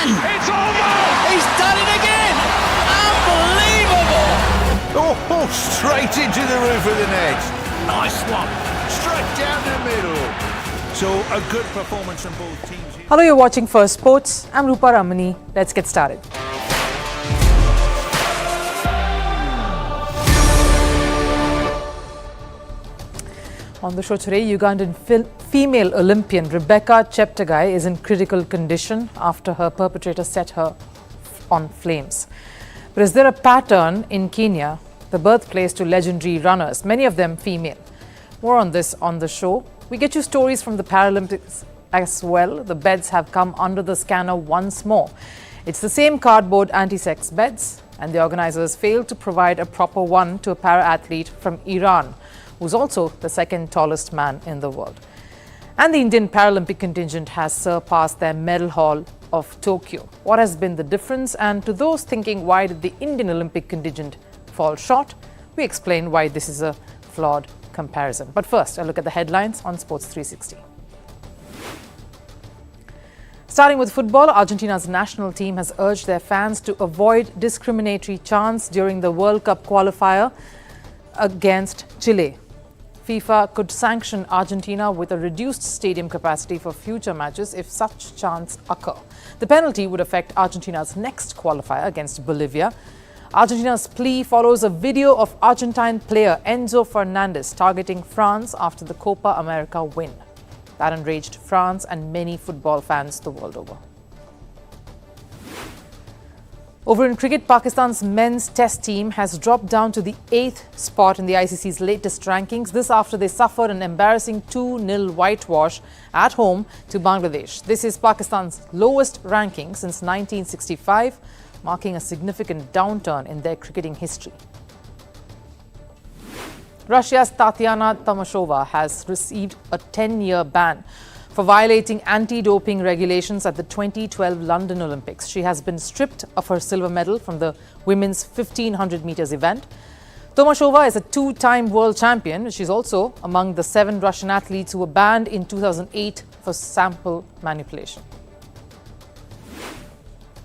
It's almost! He's done it again! Unbelievable! Oh, straight into the roof of the net. Nice one. Straight down the middle. So a good performance from both teams here. Hello, you're watching Firstpost. I'm Rupha Ramani. Let's get started. On the show today, Ugandan female Olympian Rebecca Cheptege is in critical condition after her perpetrator set her on flames. But is there a pattern in Kenya, the birthplace to legendary runners, many of them female? More on this on the show. We get you stories from the Paralympics as well. The beds have come under the scanner once more. It's the same cardboard anti-sex beds, and the organizers failed to provide a proper one to a para-athlete from Iran, who's also the second tallest man in the world. And the Indian Paralympic contingent has surpassed their medal haul of Tokyo. What has been the difference? And to those thinking, why did the Indian Olympic contingent fall short? We explain why this is a flawed comparison. But first, a look at the headlines on Sports 360. Starting with football, Argentina's national team has urged their fans to avoid discriminatory chants during the World Cup qualifier against Chile. FIFA could sanction Argentina with a reduced stadium capacity for future matches if such chants occur. The penalty would affect Argentina's next qualifier against Bolivia. Argentina's plea follows a video of Argentine player Enzo Fernandez targeting France after the Copa America win. That enraged France and many football fans the world over. Over in cricket, Pakistan's men's test team has dropped down to the 8th spot in the ICC's latest rankings. This after they suffered an embarrassing 2-0 whitewash at home to Bangladesh. This is Pakistan's lowest ranking since 1965, marking a significant downturn in their cricketing history. Russia's Tatiana Tomashova has received a 10-year ban for violating anti-doping regulations at the 2012 London Olympics. She has been stripped of her silver medal from the women's 1500 meters event. Tomashova is a two-time world champion. She's also among the 7 Russian athletes who were banned in 2008 for sample manipulation.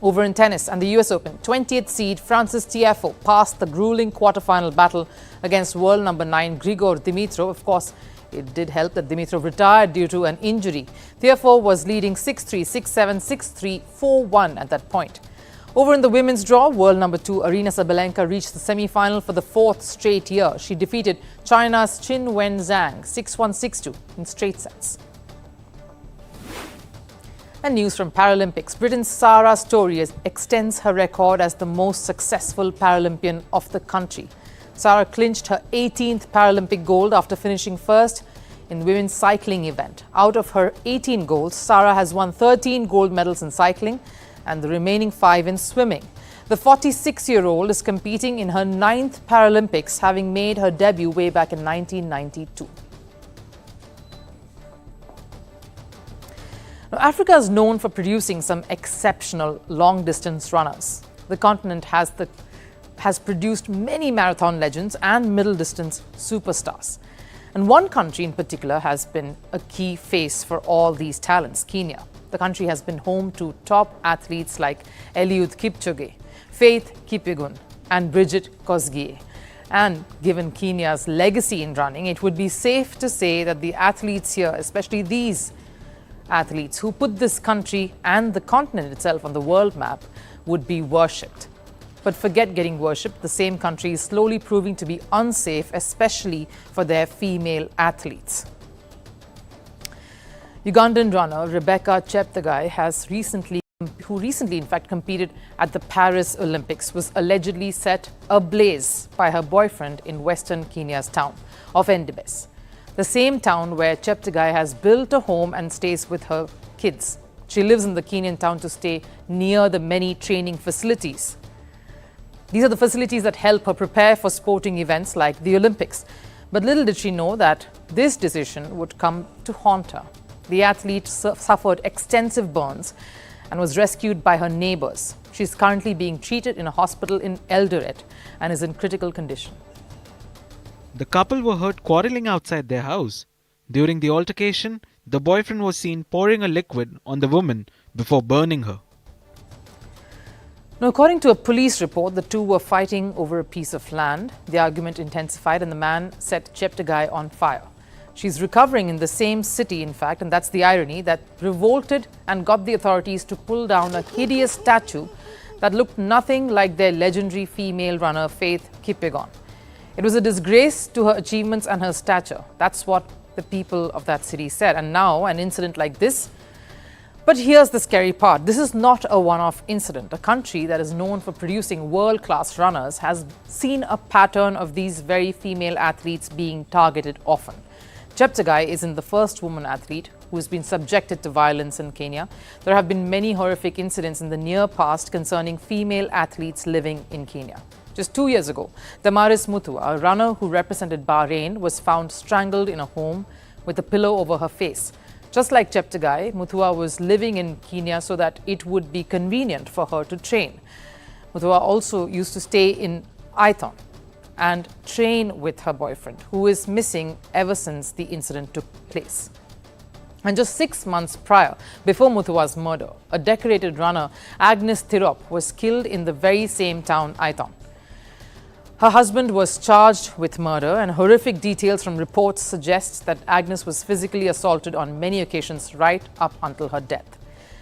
Over in tennis and the US Open, 20th seed Frances Tiafoe passed the grueling quarterfinal battle against world number 9 Grigor Dimitrov. Of course, it did help that Dimitrov retired due to an injury. Tiafoe was leading 6-3, 6-7, 6-3, 4-1 at that point. Over in the women's draw, world number 2 Aryna Sabalenka reached the semi-final for the 4th straight year. She defeated China's Qin Wen Zhang 6-1, 6-2 in straight sets. And news from Paralympics. Britain's Sarah Story extends her record as the most successful Paralympian of the country. Sarah clinched her 18th Paralympic gold after finishing first in the women's cycling event. Out of her 18 golds, Sarah has won 13 gold medals in cycling and the remaining 5 in swimming. The 46-year-old is competing in her 9th Paralympics, having made her debut way back in 1992. Now, Africa is known for producing some exceptional long-distance runners. The continent has produced many marathon legends and middle-distance superstars. And one country in particular has been a key face for all these talents, Kenya. The country has been home to top athletes like Eliud Kipchoge, Faith Kipyegon, and Bridget Kosgei. And given Kenya's legacy in running, it would be safe to say that the athletes here, especially these athletes who put this country and the continent itself on the world map, would be worshipped. But forget getting worshipped, the same country is slowly proving to be unsafe, especially for their female athletes. Ugandan runner Rebecca Cheptege who recently in fact competed at the Paris Olympics, was allegedly set ablaze by her boyfriend in western Kenya's town of Endebess, the same town where Cheptege has built a home and stays with her kids. She lives in the Kenyan town to stay near the many training facilities. These are the facilities that help her prepare for sporting events like the Olympics. But little did she know that this decision would come to haunt her. The athlete suffered extensive burns and was rescued by her neighbors. She's currently being treated in a hospital in Eldoret and is in critical condition. The couple were heard quarreling outside their house. During the altercation, the boyfriend was seen pouring a liquid on the woman before burning her. Now, according to a police report, the two were fighting over a piece of land. The argument intensified and the man set Cheptege on fire. She's recovering in the same city, in fact, and that's the irony, that revolted and got the authorities to pull down a hideous statue that looked nothing like their legendary female runner Faith Kipyegon. It was a disgrace to her achievements and her stature. That's what the people of that city said. And now an incident like this. But here's the scary part. This is not a one-off incident. A country that is known for producing world-class runners has seen a pattern of these very female athletes being targeted often. Cheptege isn't the first woman athlete who has been subjected to violence in Kenya. There have been many horrific incidents in the near past concerning female athletes living in Kenya. Just 2 years ago, Damaris Mutua, a runner who represented Bahrain, was found strangled in a home with a pillow over her face. Just like Cheptege, Mutua was living in Kenya so that it would be convenient for her to train. Mutua also used to stay in Aithon and train with her boyfriend, who is missing ever since the incident took place. And just 6 months prior, before Mutua's murder, a decorated runner, Agnes Tirop, was killed in the very same town, Aithon. Her husband was charged with murder, and horrific details from reports suggest that Agnes was physically assaulted on many occasions right up until her death.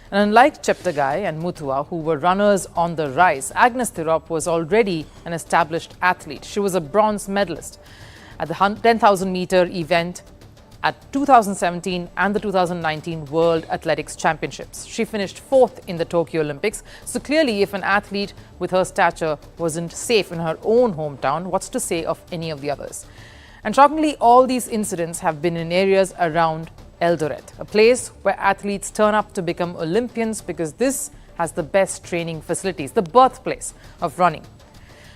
And unlike Cheptege and Mutua, who were runners on the rise, Agnes Tirop was already an established athlete. She was a bronze medalist at the 10,000 meter event at 2017 and the 2019 World Athletics Championships. She finished 4th in the Tokyo Olympics. So clearly, if an athlete with her stature wasn't safe in her own hometown, what's to say of any of the others? And shockingly, all these incidents have been in areas around Eldoret, a place where athletes turn up to become Olympians because this has the best training facilities, the birthplace of running.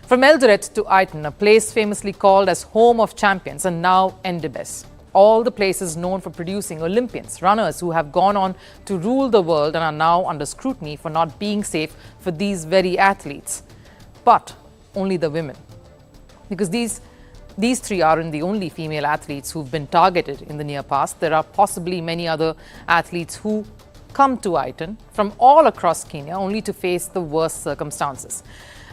From Eldoret to Aithon, a place famously called as home of champions and now Endebess. All the places known for producing Olympians, runners who have gone on to rule the world and are now under scrutiny for not being safe for these very athletes. But only the women. Because these three aren't the only female athletes who've been targeted in the near past. There are possibly many other athletes who come to Aithon from all across Kenya only to face the worst circumstances.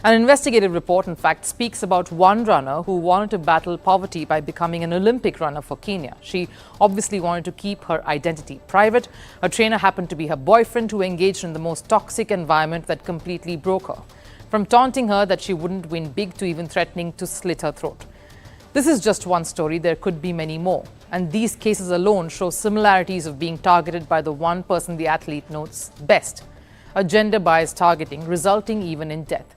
An investigative report, in fact, speaks about one runner who wanted to battle poverty by becoming an Olympic runner for Kenya. She obviously wanted to keep her identity private. Her trainer happened to be her boyfriend, who engaged in the most toxic environment that completely broke her. From taunting her that she wouldn't win big to even threatening to slit her throat. This is just one story. There could be many more. And these cases alone show similarities of being targeted by the one person the athlete knows best. A gender-biased targeting resulting even in death,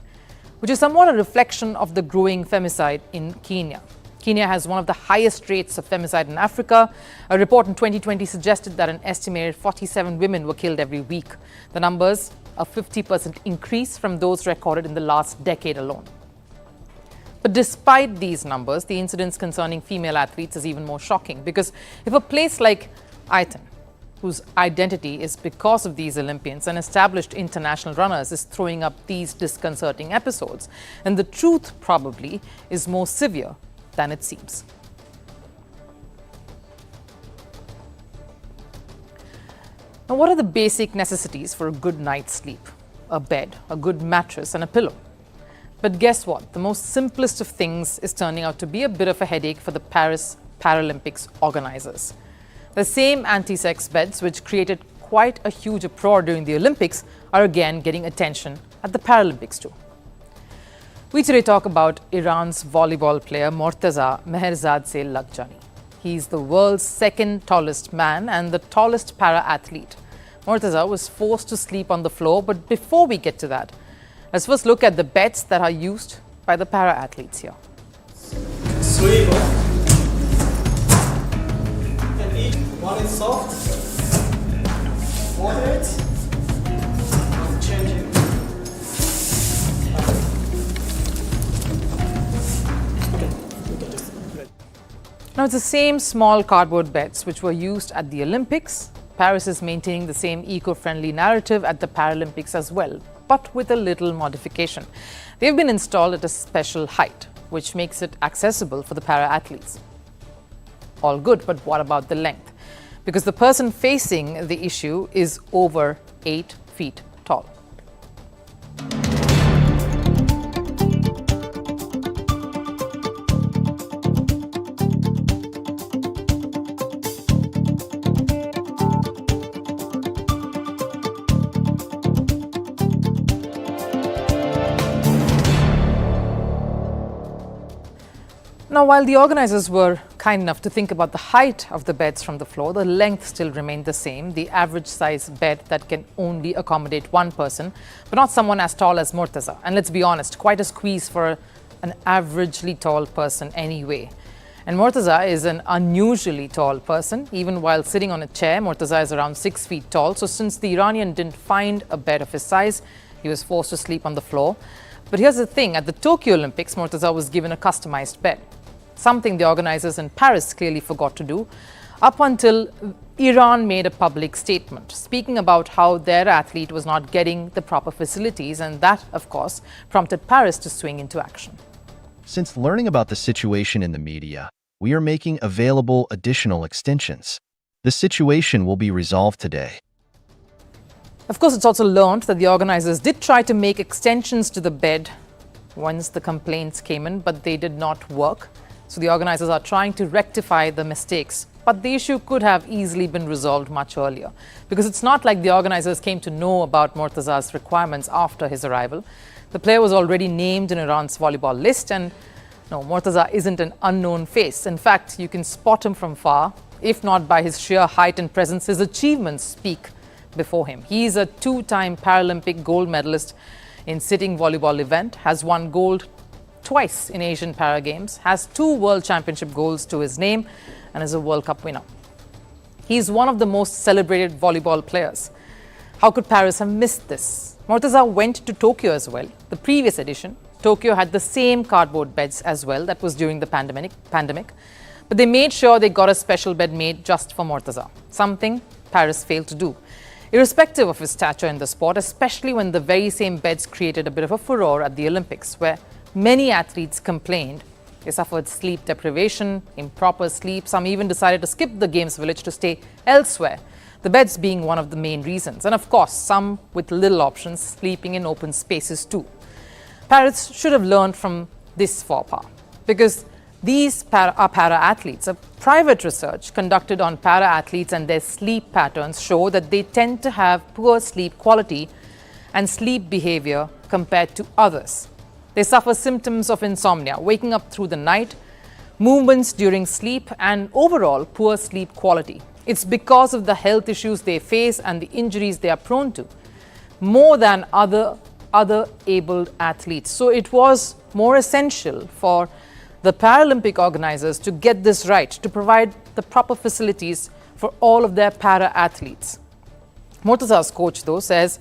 which is somewhat a reflection of the growing femicide in Kenya. Kenya has one of the highest rates of femicide in Africa. A report in 2020 suggested that an estimated 47 women were killed every week. The numbers, a 50% increase from those recorded in the last decade alone. But despite these numbers, the incidents concerning female athletes is even more shocking, because if a place like Aithon, whose identity is because of these Olympians and established international runners, is throwing up these disconcerting episodes, and the truth probably is more severe than it seems. Now, what are the basic necessities for a good night's sleep? A bed, a good mattress, and a pillow. But guess what? The most simplest of things is turning out to be a bit of a headache for the Paris Paralympics organizers. The same anti-sex beds which created quite a huge uproar during the Olympics are again getting attention at the Paralympics too. We today talk about Iran's volleyball player Mortaza Meherzadeh Laghjani. He's the world's second tallest man and the tallest para-athlete. Mortaza was forced to sleep on the floor, but before we get to that, let's first look at the beds that are used by the para-athletes here. Swivel. One is soft, moderate, and changing. Now, it's the same small cardboard beds which were used at the Olympics. Paris is maintaining the same eco-friendly narrative at the Paralympics as well, but with a little modification. They've been installed at a special height, which makes it accessible for the para-athletes. All good, but what about the length? Because the person facing the issue is over 8 feet tall. Now, while the organizers were kind enough to think about the height of the beds from the floor, the length still remained the same, the average size bed that can only accommodate one person, but not someone as tall as Murtaza. And let's be honest, quite a squeeze for an averagely tall person anyway. And Murtaza is an unusually tall person. Even while sitting on a chair, Murtaza is around 6 feet tall. So since the Iranian didn't find a bed of his size, he was forced to sleep on the floor. But here's the thing, at the Tokyo Olympics, Murtaza was given a customized bed, something the organizers in Paris clearly forgot to do, up until Iran made a public statement, speaking about how their athlete was not getting the proper facilities, and that, of course, prompted Paris to swing into action. Since learning about the situation in the media, we are making available additional extensions. The situation will be resolved today. Of course, it's also learned that the organizers did try to make extensions to the bed once the complaints came in, but they did not work. So the organizers are trying to rectify the mistakes. But the issue could have easily been resolved much earlier, because it's not like the organizers came to know about Murtaza's requirements after his arrival. The player was already named in Iran's volleyball list, and no, Murtaza isn't an unknown face. In fact, you can spot him from far. If not by his sheer height and presence, his achievements speak before him. He's a two-time Paralympic gold medalist in sitting volleyball event, has won gold twice in Asian Para Games, has 2 World Championship golds to his name, and is a World Cup winner. He's one of the most celebrated volleyball players. How could Paris have missed this? Murtaza went to Tokyo as well. The previous edition, Tokyo had the same cardboard beds as well. That was during the pandemic. But they made sure they got a special bed made just for Murtaza, something Paris failed to do. Irrespective of his stature in the sport, especially when the very same beds created a bit of a furore at the Olympics, where many athletes complained they suffered sleep deprivation, improper sleep. Some even decided to skip the Games Village to stay elsewhere, the beds being one of the main reasons. And of course, some with little options, sleeping in open spaces too. Paris should have learned from this faux pas, because these are para-athletes. A private research conducted on para-athletes and their sleep patterns show that they tend to have poor sleep quality and sleep behavior compared to others. They suffer symptoms of insomnia, waking up through the night, movements during sleep, and overall poor sleep quality. It's because of the health issues they face and the injuries they are prone to, more than other abled athletes. So it was more essential for the Paralympic organizers to get this right, to provide the proper facilities for all of their para-athletes. Murtaza's coach, though, says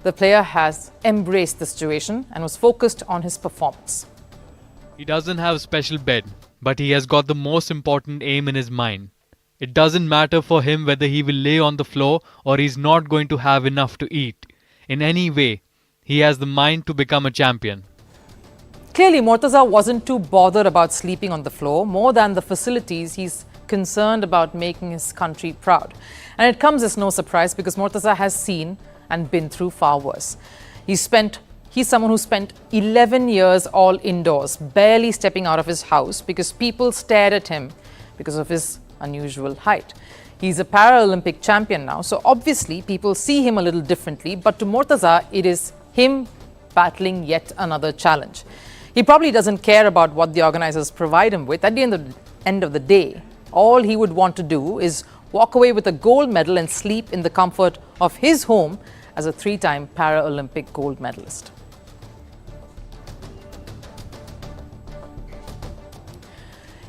the player has embraced the situation and was focused on his performance. He doesn't have a special bed, but he has got the most important aim in his mind. It doesn't matter for him whether he will lay on the floor or he's not going to have enough to eat. In any way, he has the mind to become a champion. Clearly, Murtaza wasn't too bothered about sleeping on the floor. More than the facilities, he's concerned about making his country proud. And it comes as no surprise, because Murtaza has seen and been through far worse. He's someone who spent 11 years all indoors, barely stepping out of his house because people stared at him because of his unusual height. He's a Paralympic champion now, so obviously people see him a little differently, but to Murtaza, it is him battling yet another challenge. He probably doesn't care about what the organizers provide him with. At the end of the day, all he would want to do is walk away with a gold medal and sleep in the comfort of his home as a 3-time Paralympic gold medalist.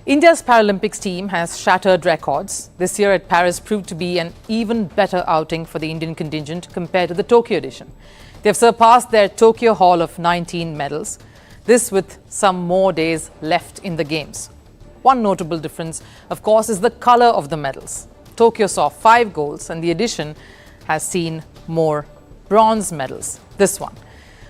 India's Paralympics team has shattered records. This year at Paris proved to be an even better outing for the Indian contingent compared to the Tokyo edition. They have surpassed their Tokyo haul of 19 medals. This with some more days left in the Games. One notable difference, of course, is the color of the medals. Tokyo saw 5 golds and the edition has seen more bronze medals, this one,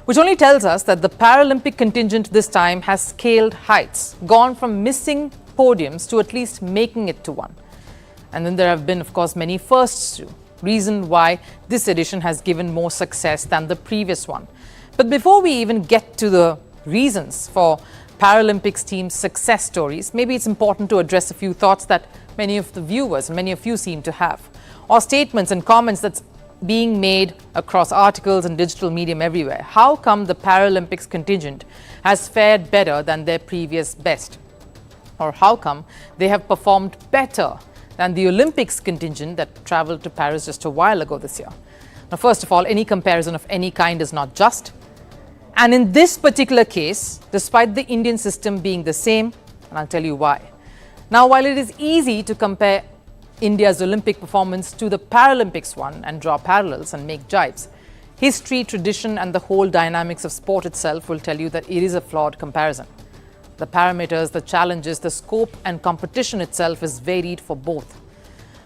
which only tells us that the Paralympic contingent this time has scaled heights, gone from missing podiums to at least making it to one. And then there have been, of course, many firsts too. Reason why this edition has given more success than the previous one. But before we even get to the reasons for Paralympics team's success stories, maybe it's important to address a few thoughts that many of the viewers and many of you seem to have, or statements and comments that's being made across articles and digital medium everywhere. How come the Paralympics contingent has fared better than their previous best? Or how come they have performed better than the Olympics contingent that travelled to Paris just a while ago this year? Now, first of all, any comparison of any kind is not just. And in this particular case, despite the Indian system being the same, and I'll tell you why. Now, while it is easy to compare India's Olympic performance to the Paralympics one and draw parallels and make jibes, history, tradition, and the whole dynamics of sport itself will tell you that it is a flawed comparison. The parameters, the challenges, the scope and competition itself is varied for both.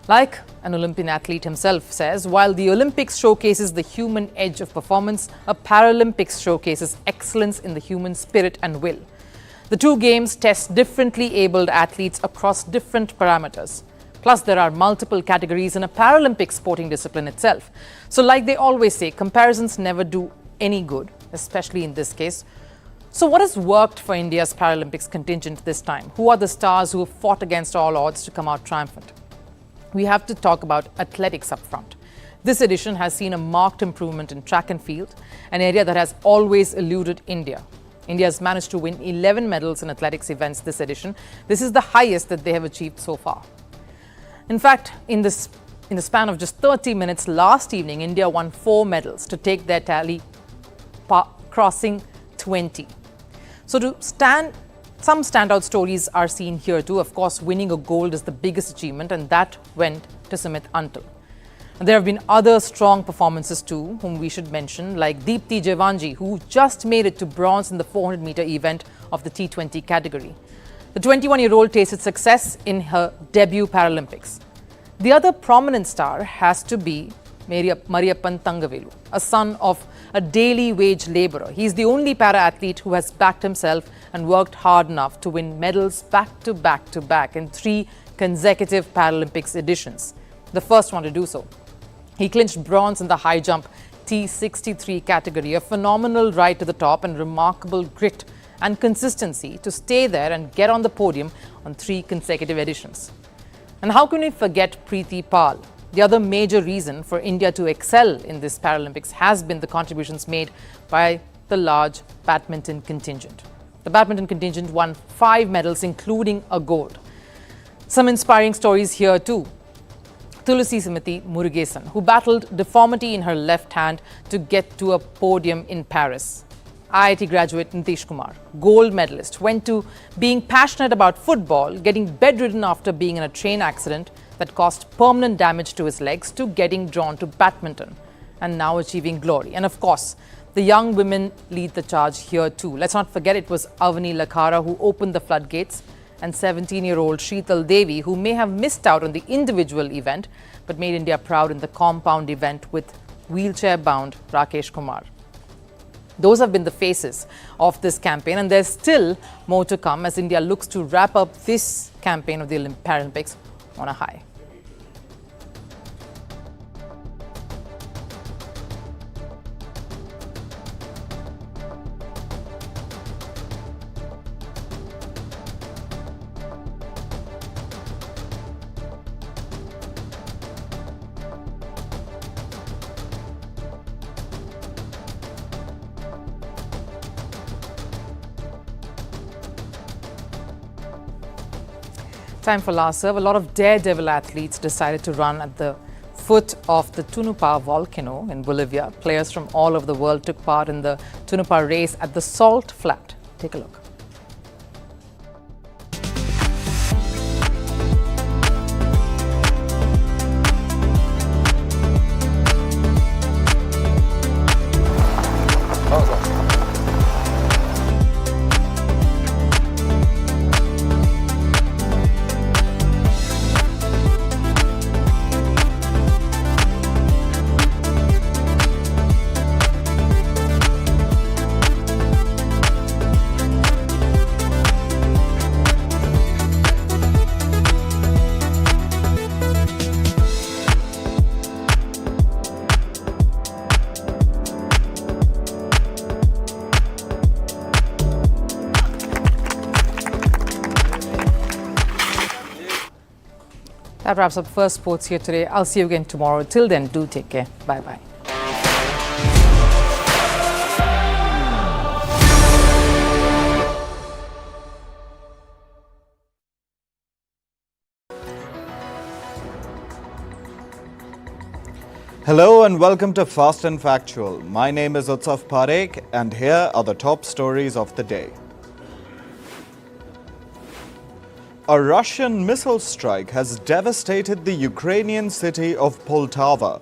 Like an Olympian athlete himself says, while the Olympics showcases the human edge of performance, a Paralympics showcases excellence in the human spirit and will. The two games test differently abled athletes across different parameters. Plus, there are multiple categories in a Paralympic sporting discipline itself. So like they always say, comparisons never do any good, especially in this case. So what has worked for India's Paralympics contingent this time? Who are the stars who have fought against all odds to come out triumphant? We have to talk about athletics up front. This edition has seen a marked improvement in track and field, an area that has always eluded India. India has managed to win 11 medals in athletics events this edition. This is the highest that they have achieved so far. In fact, in the span of just 30 minutes last evening, India won 4 medals to take their tally crossing 20. So some standout stories are seen here too. Of course, winning a gold is the biggest achievement, and that went to Sumit Antal. There have been other strong performances too, whom we should mention, like Deepti Jevanji, who just made it to bronze in the 400-meter event of the T20 category. The 21-year-old tasted success in her debut Paralympics. The other prominent star has to be Mariyappan Thangavelu, a son of a daily wage labourer. He is the only para-athlete who has backed himself and worked hard enough to win medals back to back in 3 consecutive Paralympics editions, the first one to do so. He clinched bronze in the high jump T63 category, a phenomenal ride to the top and remarkable grit and consistency to stay there and get on the podium on 3 consecutive editions. And how can we forget Preeti Pal? The other major reason for India to excel in this Paralympics has been the contributions made by the large badminton contingent. The badminton contingent won 5 medals, including a gold. Some inspiring stories here too. Tulasi Simiti Murugesan, who battled deformity in her left hand to get to a podium in Paris. IIT graduate Nitish Kumar, gold medalist, went to being passionate about football, getting bedridden after being in a train accident that caused permanent damage to his legs, to getting drawn to badminton and now achieving glory. And of course, the young women lead the charge here too. Let's not forget it was Avani Lakhara who opened the floodgates, and 17-year-old Sheetal Devi, who may have missed out on the individual event but made India proud in the compound event with wheelchair-bound Rakesh Kumar. Those have been the faces of this campaign, and there's still more to come as India looks to wrap up this campaign of the Paralympics on a high. Time for last serve. A lot of daredevil athletes decided to run at the foot of the Tunupa volcano in Bolivia. Players from all over the world took part in the Tunupa race at the Salt Flat. Take a look. That wraps up First Sports here today. I'll see you again tomorrow. Till then, do take care. Bye-bye. Hello and welcome to Fast and Factual. My name is Utsav Parekh and here are the top stories of the day. A Russian missile strike has devastated the Ukrainian city of Poltava.